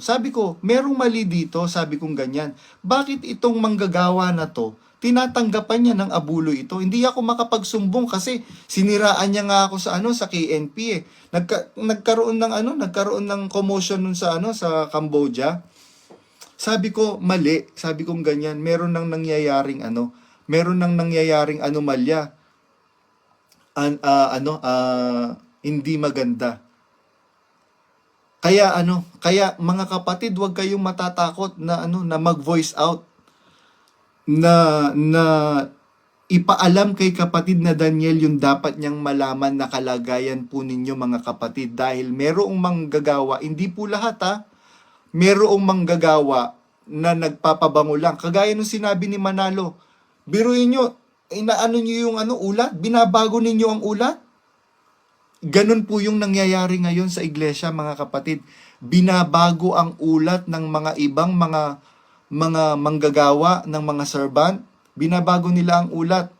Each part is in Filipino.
Sabi ko, merong mali dito, sabi kong ganyan. Bakit itong manggagawa na to, tinatanggapan niya ng abulo ito? Hindi ako makapagsumbong kasi siniraan niya nga ako sa KNP eh. Nagkaroon ng commotion nun sa Cambodia. Sabi ko, mali. Sabi kong ganyan, meron nang nangyayaring anomalya. Hindi maganda. Kaya mga kapatid, huwag kayong matatakot na mag-voice out, na ipaalam kay kapatid na Daniel yung dapat niyang malaman na kalagayan po ninyo mga kapatid, dahil merong manggagawa, hindi po lahat merong manggagawa na nagpapabango lang. Kagaya nung sinabi ni Manalo, biruin nyo, inaano nyo yung ulat, binabago ninyo ang ulat. Ganun po yung nangyayari ngayon sa iglesia mga kapatid. Binabago ang ulat ng mga ibang mga manggagawa, ng mga servant. Binabago nila ang ulat.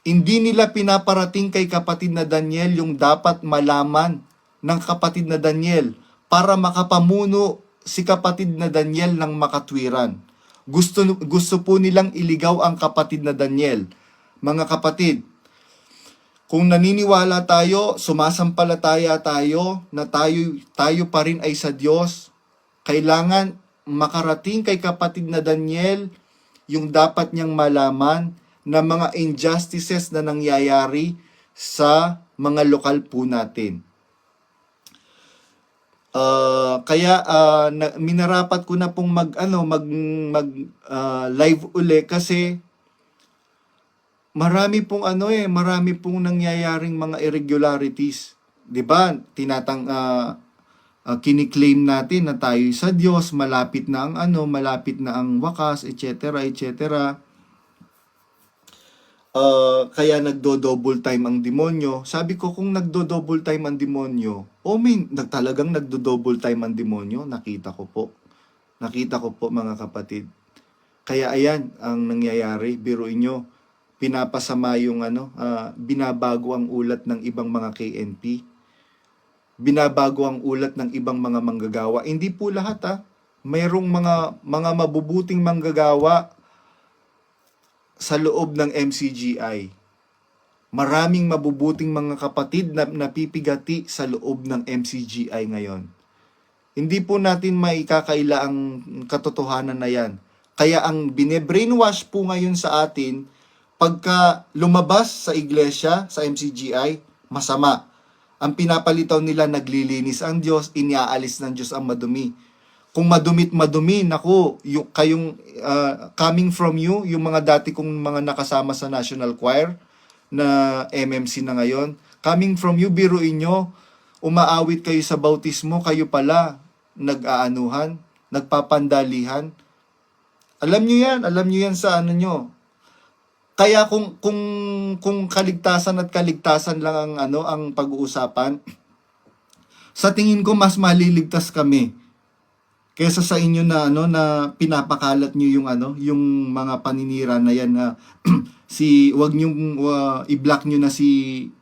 Hindi nila pinaparating kay kapatid na Daniel yung dapat malaman ng kapatid na Daniel para makapamuno si kapatid na Daniel ng makatwiran. Gusto po nilang iligaw ang kapatid na Daniel. Mga kapatid, kung naniniwala tayo, sumasampalataya tayo na tayo pa rin ay sa Diyos, kailangan makarating kay kapatid na Daniel yung dapat niyang malaman na mga injustices na nangyayari sa mga lokal po natin. Minarapat ko na pong live uli kasi marami pong nangyayaring mga irregularities. 'Di ba? Kiniklaim natin na tayo sa Diyos, malapit na ang wakas, etc., etc. Kaya nagdo-double time ang demonyo. Sabi ko, kung nagdo-double time ang demonyo, talagang nagdo-double time ang demonyo, nakita ko po mga kapatid. Kaya ayan ang nangyayari, biruin nyo, pinapasama yung binabago ang ulat ng ibang mga KNP. Binabago ang ulat ng ibang mga manggagawa. Hindi po lahat mayroong mga mabubuting manggagawa sa loob ng MCGI. Maraming mabubuting mga kapatid na napipigati sa loob ng MCGI ngayon. Hindi po natin maikakaila ang katotohanan na yan. Kaya ang bine-brainwash po ngayon sa atin, pagka lumabas sa iglesia, sa MCGI, masama. Ang pinapalitaw nila, naglilinis ang Diyos, iniaalis ng Diyos ang madumi. Kung madumi, naku, kayong coming from you, yung mga dati kong mga nakasama sa National Choir, na MMC na ngayon, coming from you, biruin nyo, umaawit kayo sa bautismo, kayo pala, nagpapandalihan. Alam nyo yan sa nyo. Kaya kung kaligtasan lang ang pag-uusapan, sa tingin ko mas maliligtas kami kaysa sa inyo na pinapakalat niyo yung mga paninira na yan na wag niyo i-block niyo na si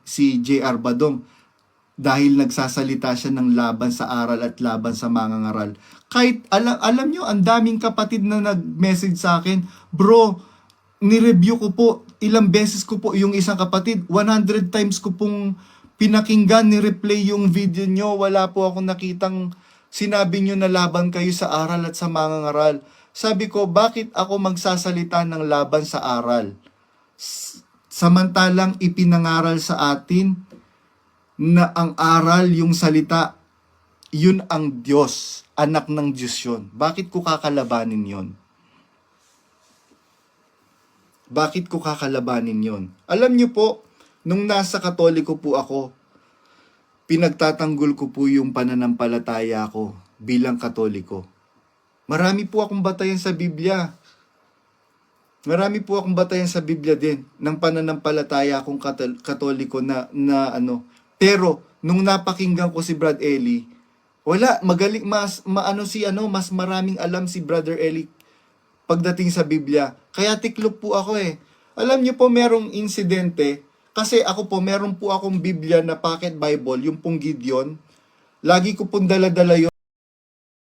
JR Badong dahil nagsasalita siya ng laban sa aral at laban sa mangangaral. Kahit alam niyo, ang daming kapatid na nag-message sa akin, bro, ni-review ko po, ilang beses ko po yung isang kapatid, 100 times ko pong pinakinggan, ni-replay yung video nyo, wala po akong nakitang sinabi nyo na laban kayo sa aral at sa mangangaral. Sabi ko, bakit ako magsasalita ng laban sa aral? Samantalang ipinangaral sa atin na ang aral, yung salita, yun ang Diyos, anak ng Diyos yun. Bakit ko kakalabanin yun? Bakit ko kakalabanin yon? Alam niyo po, nung nasa Katoliko po ako, pinagtatanggol ko po yung pananampalataya ko bilang Katoliko. Marami po akong batayan sa Biblia. Marami po akong batayan sa Biblia din ng pananampalataya akong Katoliko na Pero nung napakinggan ko si Brad Eli, wala, magaling, mas maraming alam si Brother Eli pagdating sa Biblia. Kaya tiklop po ako eh. Alam niyo po, merong insidente, kasi ako po, meron po akong Biblia na pocket Bible, yung pong Gideon. Lagi ko pong dala-dala yun.